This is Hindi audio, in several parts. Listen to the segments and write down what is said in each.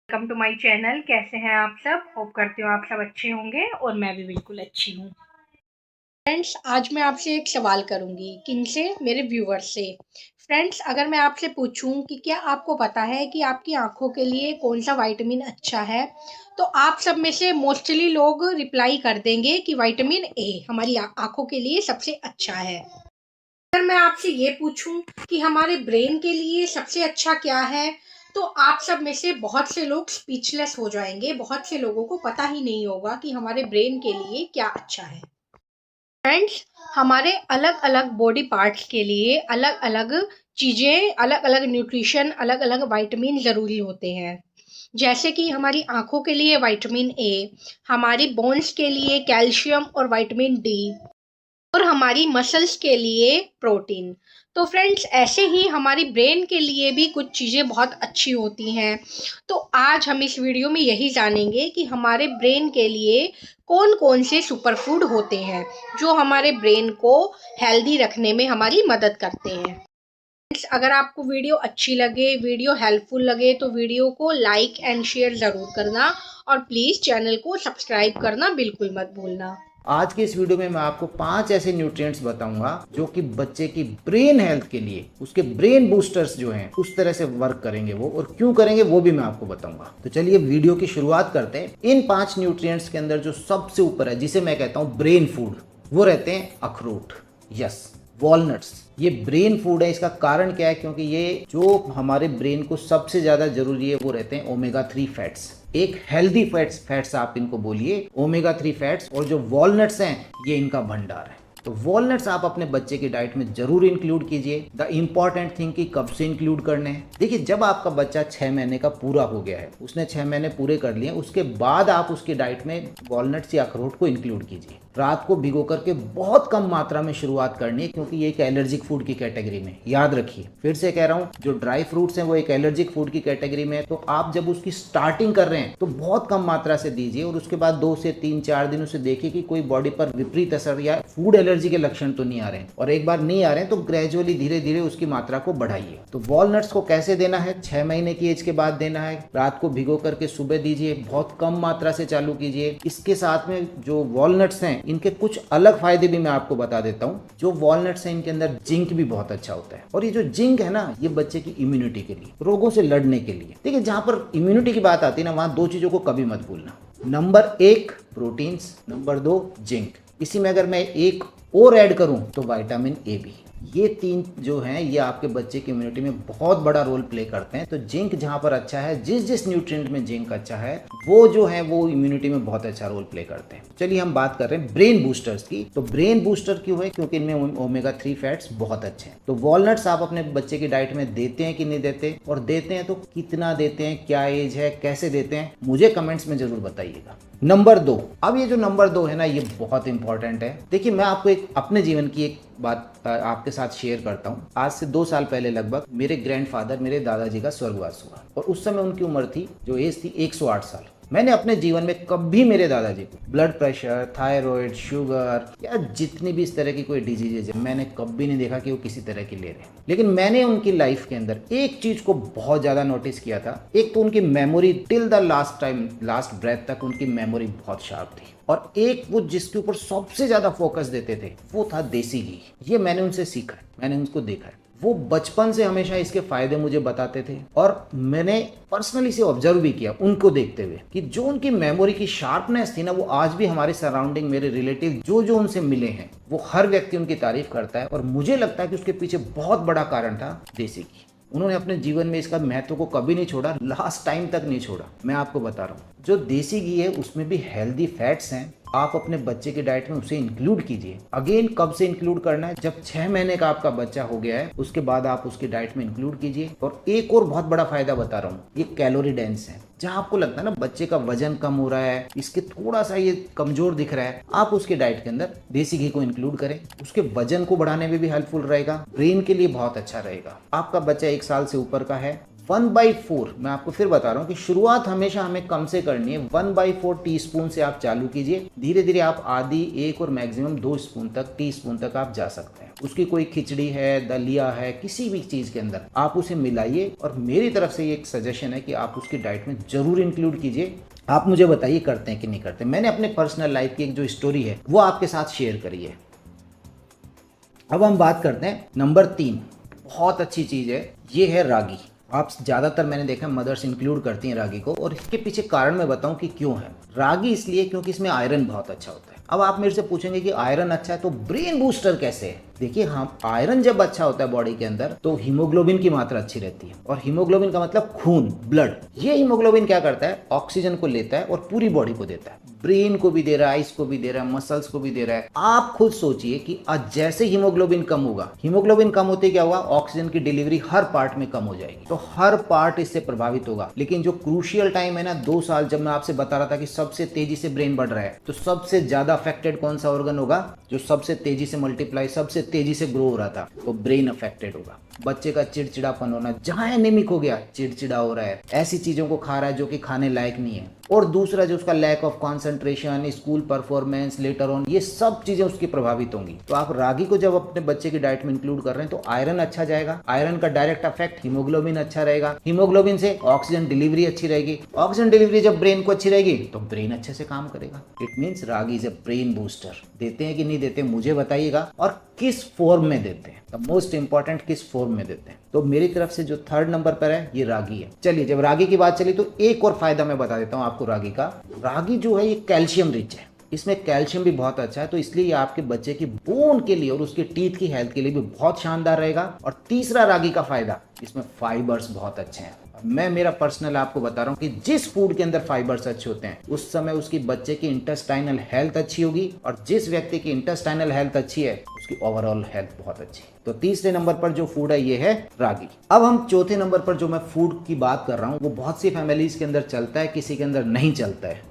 Welcome to my channel. कैसे हैं आप सब? होप करती हूँ आप सब अच्छे होंगे और मैं भी बिल्कुल अच्छी हूँ। फ्रेंड्स, आज मैं आपसे एक सवाल करूंगी। किनसे? मेरे व्यूवर्स से। फ्रेंड्स, अगर मैं आपसे पूछूं कि क्या आपको पता है कि आपकी आंखों के लिए कौन सा विटामिन अच्छा है, तो आप सब में से मोस्टली लोग रिप्लाई कर देंगे कि विटामिन ए हमारी आंखों के लिए सबसे अच्छा है। अगर मैं आपसे ये पूछूं कि हमारे ब्रेन के लिए सबसे अच्छा क्या है, तो आप सब में से बहुत से लोग स्पीचलेस हो जाएंगे। बहुत से लोगों को पता ही नहीं होगा कि हमारे ब्रेन के लिए क्या अच्छा है। फ्रेंड्स, हमारे अलग अलग बॉडी पार्ट्स के लिए अलग अलग चीज़ें, अलग अलग न्यूट्रिशन, अलग अलग विटामिन ज़रूरी होते हैं। जैसे कि हमारी आंखों के लिए विटामिन ए, हमारी बोन्स के लिए कैल्शियम और विटामिन डी, और हमारी मसल्स के लिए प्रोटीन। तो फ्रेंड्स, ऐसे ही हमारी ब्रेन के लिए भी कुछ चीज़ें बहुत अच्छी होती हैं। तो आज हम इस वीडियो में यही जानेंगे कि हमारे ब्रेन के लिए कौन कौन से सुपर फूड होते हैं जो हमारे ब्रेन को हेल्दी रखने में हमारी मदद करते हैं। फ्रेंड्स, अगर आपको वीडियो अच्छी लगे, वीडियो हेल्पफुल लगे, तो वीडियो को लाइक एंड शेयर ज़रूर करना और प्लीज़ चैनल को सब्सक्राइब करना बिल्कुल मत भूलना। आज के इस वीडियो में मैं आपको 5 ऐसे न्यूट्रिएंट्स बताऊंगा जो कि बच्चे की ब्रेन हेल्थ के लिए, उसके ब्रेन बूस्टर्स जो हैं उस तरह से वर्क करेंगे वो, और क्यों करेंगे वो भी मैं आपको बताऊंगा। तो चलिए वीडियो की शुरुआत करते हैं। इन 5 न्यूट्रिएंट्स के अंदर जो सबसे ऊपर है, जिसे मैं कहता हूं ब्रेन फूड, वो रहते हैं अखरोट। Yes, walnuts. ये ब्रेन फूड है। इसका कारण क्या है? क्योंकि ये जो हमारे ब्रेन को सबसे ज्यादा जरूरी है वो रहते हैं ओमेगा 3 फैट्स। एक हेल्दी फैट्स आप इनको बोलिए, ओमेगा 3 फैट्स। और जो वॉलनट्स हैं ये इनका भंडार है। तो वॉलनट्स आप अपने बच्चे की डाइट में जरूर इंक्लूड कीजिए। द इंपॉर्टेंट थिंग कि कब से इंक्लूड करने हैं। देखिए, जब आपका बच्चा 6 महीने का पूरा हो गया है, उसने 6 महीने पूरे कर लिए, उसके बाद आप उसकी डाइट में वॉलनट्स या अखरोट को इंक्लूड कीजिए। रात को भिगो करके बहुत कम मात्रा में शुरुआत करनी है, क्योंकि ये एक एलर्जिक फूड की कैटेगरी में, याद रखिए। फिर से कह रहा हूँ, जो ड्राई फ्रूट्स हैं वो एक एलर्जिक फूड की कैटेगरी में है। तो आप जब उसकी स्टार्टिंग कर रहे हैं तो बहुत कम मात्रा से दीजिए, और उसके बाद 2 से 3-4 दिनों से देखिए कि कोई बॉडी पर विपरीत असर या फूड एलर्जी के लक्षण तो नहीं आ रहे हैं। और एक बार नहीं आ रहे हैं तो ग्रेजुअली धीरे धीरे उसकी मात्रा को बढ़ाइए। तो वॉलनट्स को कैसे देना है? 6 महीने की एज के बाद देना है। रात को भिगो करके सुबह दीजिए, बहुत कम मात्रा से चालू कीजिए। इसके साथ में जो वॉलनट्स हैं इनके कुछ अलग फायदे भी मैं आपको बता देता हूँ। जो वॉलनट्स हैं इनके अंदर जिंक भी बहुत अच्छा होता है, और ये जो जिंक है ना, ये बच्चे की इम्यूनिटी के लिए, रोगों से लड़ने के लिए। देखिए, जहां पर इम्यूनिटी की बात आती है ना, वहां 2 चीजों को कभी मत भूलना। Number 1 proteins, number 2 zinc. इसी में अगर मैं एक और ऐड करूं तो विटामिन ए भी। ये 3 जो हैं ये आपके बच्चे की इम्यूनिटी में बहुत बड़ा रोल प्ले करते हैं। तो जिंक जहां पर अच्छा है, जिस जिस न्यूट्रिएंट में जिंक अच्छा है, वो जो है वो इम्यूनिटी में बहुत अच्छा रोल प्ले करते हैं। चलिए हम बात कर रहे हैं ब्रेन बूस्टर्स की। तो ब्रेन बूस्टर क्यों है? क्योंकि इनमें ओमेगा 3 फैट्स बहुत अच्छे हैं। तो वॉलनट्स आप अपने बच्चे की डाइट में देते हैं कि नहीं देते, और देते हैं तो कितना देते हैं, क्या एज है, कैसे देते हैं, मुझे कमेंट्स में जरूर बताइएगा। नंबर 2, अब ये जो नंबर 2 है ना, ये बहुत इंपॉर्टेंट है। देखिए, मैं आपको एक अपने जीवन की एक बात आपके साथ शेयर करता हूँ। आज से 2 साल पहले लगभग मेरे ग्रैंडफादर, मेरे दादाजी का स्वर्गवास हुआ, और उस समय उनकी उम्र थी, जो एज थी, 108 साल। मैंने अपने जीवन में कभी मेरे दादाजी को ब्लड प्रेशर, थायराइड, शुगर या जितनी भी इस तरह की कोई डिजीजेज है, मैंने कभी नहीं देखा कि वो किसी तरह की ले रहे हैं। लेकिन मैंने उनकी लाइफ के अंदर एक चीज को बहुत ज्यादा नोटिस किया था। एक तो उनकी memory till the last breath तक उनकी मेमोरी बहुत शार्प थी, और एक वो जिसके ऊपर सबसे ज्यादा फोकस देते थे वो था देसी घी। ये मैंने उनसे सीखा है, मैंने उनको देखा है। वो बचपन से हमेशा इसके फायदे मुझे बताते थे, और मैंने पर्सनली से ऑब्जर्व भी किया उनको देखते हुए कि जो उनकी मेमोरी की शार्पनेस थी ना, वो आज भी हमारे सराउंडिंग, मेरे रिलेटिव जो उनसे मिले हैं, वो हर व्यक्ति उनकी तारीफ करता है। और मुझे लगता है कि उसके पीछे बहुत बड़ा कारण था देसी घी। उन्होंने अपने जीवन में इसका महत्व को कभी नहीं छोड़ा, लास्ट टाइम तक नहीं छोड़ा। मैं आपको बता रहा हूँ, जो देसी घी है उसमें भी हेल्दी फैट्स हैं। आप अपने बच्चे की डाइट में उसे इंक्लूड कीजिए। अगेन, कब से इंक्लूड करना है? जब 6 महीने का आपका बच्चा हो गया है, उसके बाद आप उसकी डाइट में इंक्लूड कीजिए। और एक और बहुत बड़ा फायदा बता रहा हूँ, ये कैलोरी डेंस है। जहां आपको लगता है ना बच्चे का वजन कम हो रहा है, इसके थोड़ा सा ये कमजोर दिख रहा है, आप उसके डाइट के अंदर देसी घी को इंक्लूड करें। उसके वजन को बढ़ाने में भी हेल्पफुल रहेगा, ब्रेन के लिए बहुत अच्छा रहेगा। आपका बच्चा 1 साल से ऊपर का है, 1/4, मैं आपको फिर बता रहा हूँ कि शुरुआत हमेशा हमें कम से करनी है। 1/4 टीस्पून से आप चालू कीजिए, धीरे धीरे आप आधी, 1 और मैक्सिमम 2 स्पून तक, टीस्पून तक आप जा सकते हैं। उसकी कोई खिचड़ी है, दलिया है, किसी भी चीज के अंदर आप उसे मिलाइए, और मेरी तरफ से ये एक सजेशन है कि आप उसकी डाइट में जरूर इंक्लूड कीजिए। आप मुझे बताइए करते हैं कि नहीं करते। मैंने अपने पर्सनल लाइफ की एक जो स्टोरी है वो आपके साथ शेयर करी है। अब हम बात करते हैं नंबर 3, बहुत अच्छी चीज है, ये है रागी। आप ज़्यादातर मैंने देखा मदर्स इंक्लूड करती हैं रागी को, और इसके पीछे कारण मैं बताऊं कि क्यों है। रागी इसलिए क्योंकि इसमें आयरन बहुत अच्छा होता है। अब आप मेरे से पूछेंगे कि आयरन अच्छा है तो ब्रेन बूस्टर कैसे है। देखिए, हम आयरन जब अच्छा होता है बॉडी के अंदर तो हीमोग्लोबिन की मात्रा अच्छी रहती है, और हीमोग्लोबिन का मतलब खून, ब्लड। ये हीमोग्लोबिन क्या करता है, ऑक्सीजन को लेता है और पूरी बॉडी को देता है। ब्रेन को भी दे रहा है, आइस को भी दे रहा है, मसल्स को भी दे रहा है। आप खुद सोचिए कि जैसे हीमोग्लोबिन कम होगा, हीमोग्लोबिन कम होते क्या होगा, ऑक्सीजन की डिलीवरी हर पार्ट में कम हो जाएगी, तो हर पार्ट इससे प्रभावित होगा। लेकिन जो क्रूशियल टाइम है ना, 2 साल, जब मैं आपसे बता रहा था कि सबसे तेजी से ब्रेन बढ़ रहा है, तो सबसे ज्यादा अफेक्टेड कौन सा ऑर्गन होगा, जो सबसे तेजी से मल्टीप्लाई, सबसे तेजी से ग्रो हो रहा था, तो ब्रेन अफेक्टेड होगा। बच्चे का चिड़चिड़ापन होना, जहां एनीमिक हो गया, चिड़चिड़ा हो रहा है, ऐसी चीजों को खा रहा है जो कि खाने लायक नहीं है। और दूसरा जो उसका lack of concentration, school performance later on, ये सब चीजें उसकी प्रभावित होंगी। तो आप रागी को जब अपने बच्चे की डाइट में इंक्लूड कर रहे हैं तो आयरन अच्छा जाएगा, आयरन का डायरेक्ट इफेक्ट हीमोग्लोबिन अच्छा रहेगा, हीमोग्लोबिन से ऑक्सीजन डिलीवरी अच्छी रहेगी, ऑक्सीजन डिलीवरी जब ब्रेन को अच्छी रहेगी तो ब्रेन अच्छे से काम करेगा। It means ragi is a brain booster. देते हैं कि नहीं देते मुझे बताइएगा, और किस फॉर्म में देते हैं, द मोस्ट इंपॉर्टेंट, किस फॉर्म में देते हैं। तो मेरी तरफ से जो 3rd नंबर पर है ये रागी है। चलिए, जब रागी की बात चली तो एक और फायदा मैं बता देता हूँ आपको रागी का। रागी जो है ये कैल्शियम रिच है, इसमें कैल्शियम भी बहुत अच्छा है, तो इसलिए ये आपके बच्चे की बोन के लिए और उसके टीथ की हेल्थ के लिए भी बहुत शानदार रहेगा। और तीसरा रागी का फायदा, इसमें फाइबर्स बहुत अच्छे हैं। मैं मेरा पर्सनल आपको बता रहा हूँ कि जिस फूड के अंदर फाइबर्स अच्छे होते हैं उस समय उसकी बच्चे की इंटेस्टाइनल हेल्थ अच्छी होगी, और जिस व्यक्ति की इंटेस्टाइनल हेल्थ अच्छी है उसकी ओवरऑल हेल्थ बहुत अच्छी है। तो तीसरे नंबर पर जो फूड है ये है रागी। अब हम चौथे नंबर पर जो मैं फूड की बात कर रहा हूँ वो बहुत सी फैमिलीज के अंदर चलता है, किसी के अंदर नहीं चलता है।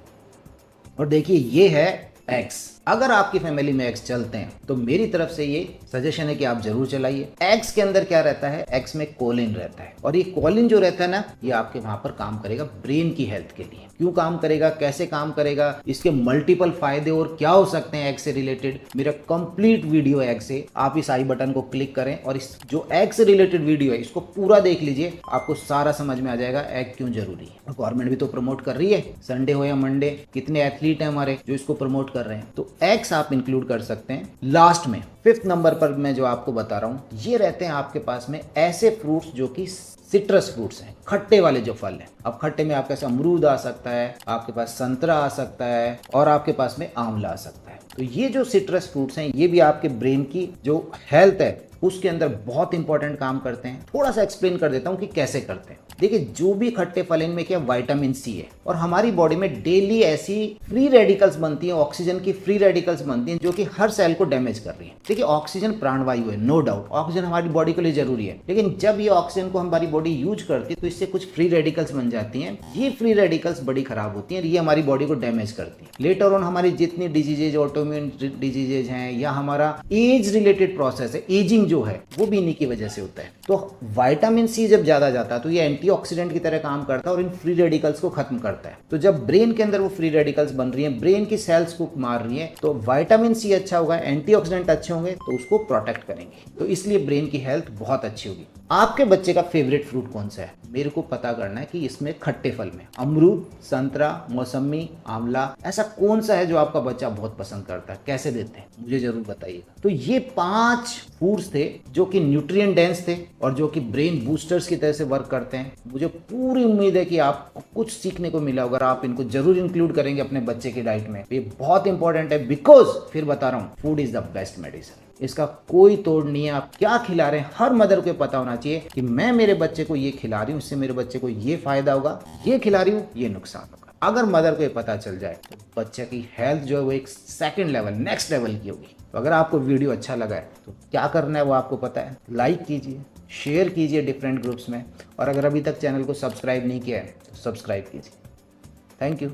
और देखिए, ये है एग्स। अगर आपकी फैमिली में एग्स चलते हैं तो मेरी तरफ से ये सजेशन है कि आप जरूर चलाइए। एग्स के अंदर क्या रहता है, एग्स में कोलिन रहता है, और ये कोलिन जो रहता है ना, ये आपके वहां पर काम करेगा ब्रेन की हेल्थ के लिए। क्यों काम करेगा, कैसे काम करेगा, इसके मल्टीपल फायदे और क्या हो सकते हैं एग से रिलेटेड, मेरा कंप्लीट वीडियो है एग से। आप इस आई बटन को क्लिक करें और इस जो एग से रिलेटेड वीडियो है इसको पूरा देख लीजिए, आपको सारा समझ में आ जाएगा एग क्यों जरूरी है। गवर्नमेंट भी तो प्रमोट कर रही है, संडे हो या मंडे, कितने एथलीट हैं हमारे जो इसको प्रमोट कर रहे हैं। तो एग्स आप इंक्लूड कर सकते हैं। लास्ट में 5th नंबर पर मैं जो आपको बता रहा हूं, ये रहते हैं आपके पास में ऐसे फ्रूट्स जो कि सिट्रस फ्रूट्स हैं, खट्टे वाले जो फल हैं। अब खट्टे में आपके पास अमरूद आ सकता है, आपके पास संतरा आ सकता है, और आपके पास में आंवला आ सकता है। तो ये जो सिट्रस फ्रूट्स हैं ये भी आपके ब्रेन की जो हेल्थ है उसके अंदर बहुत इंपॉर्टेंट काम करते हैं। थोड़ा सा एक्सप्लेन कर देता हूँ कि कैसे करते हैं। देखिए, जो भी खट्टे फल, इनमें क्या विटामिन सी है, और हमारी बॉडी में डेली ऐसी फ्री रेडिकल्स बनती हैं, ऑक्सीजन की फ्री रेडिकल्स बनती हैं जो कि हर सेल को डैमेज कर रही है। देखिए, ऑक्सीजन प्राणवायु है, नो डाउट, ऑक्सीजन हमारी बॉडी के लिए जरूरी है, लेकिन जब ये ऑक्सीजन को हमारी बॉडी यूज करती है तो इससे कुछ फ्री रेडिकल्स बन जाती हैं। ये फ्री रेडिकल्स बड़ी खराब होती हैं, ये हमारी बॉडी को डैमेज करती है। लेटर ऑन हमारी जितनी डिजीजेज, ऑटोइम्यून डिजीजेज हैं, या हमारा एज रिलेटेड प्रोसेस है, एजिंग जो है, वो भी इन्हीं की वजह से होता है। तो विटामिन सी जब ज्यादा जाता है तो ये एंटीऑक्सीडेंट की तरह काम करता है और इन फ्री रेडिकल्स को खत्म करता है। तो जब ब्रेन के अंदर वो फ्री रेडिकल्स बन रही हैं, ब्रेन की सेल्स को मार रही हैं, तो विटामिन सी अच्छा होगा, एंटीऑक्सीडेंट अच्छे होंगे तो उसको प्रोटेक्ट करेंगे। तो इसलिए ब्रेन की हेल्थ बहुत अच्छी होगी। आपके बच्चे का फेवरेट फ्रूट कौन सा है, मेरे को पता करना है कि इसमें खट्टे फल में अमरूद, संतरा, मौसमी, आंवला, ऐसा कौन सा है जो आपका बच्चा बहुत पसंद करता है, कैसे देते हैं मुझे जरूर बताइएगा। तो ये 5 फूड्स थे जो कि न्यूट्रिएंट डेंस थे और जो कि ब्रेन बूस्टर्स की तरह से वर्क करते हैं। मुझे पूरी उम्मीद है कि आपको कुछ सीखने को मिला होगा, आप इनको जरूर इंक्लूड करेंगे अपने बच्चे की डाइट में। ये बहुत इंपॉर्टेंट है, बिकॉज फिर बता रहा हूँ, food is the best medicine. इसका कोई तोड़ नहीं है। आप क्या खिला रहे हैं, हर मदर को पता होना चाहिए कि मैं मेरे बच्चे को ये खिला रही हूँ, इससे मेरे बच्चे को ये फायदा होगा, ये खिला रही हूँ, ये नुकसान होगा। अगर मदर को ये पता चल जाए तो बच्चे की हेल्थ जो है वो एक सेकंड लेवल, नेक्स्ट लेवल की होगी। तो अगर आपको वीडियो अच्छा लगा है तो क्या करना है वो आपको पता है, लाइक कीजिए, शेयर कीजिए डिफरेंट ग्रुप्स में, और अगर अभी तक चैनल को सब्सक्राइब नहीं किया है तो सब्सक्राइब कीजिए। Thank you.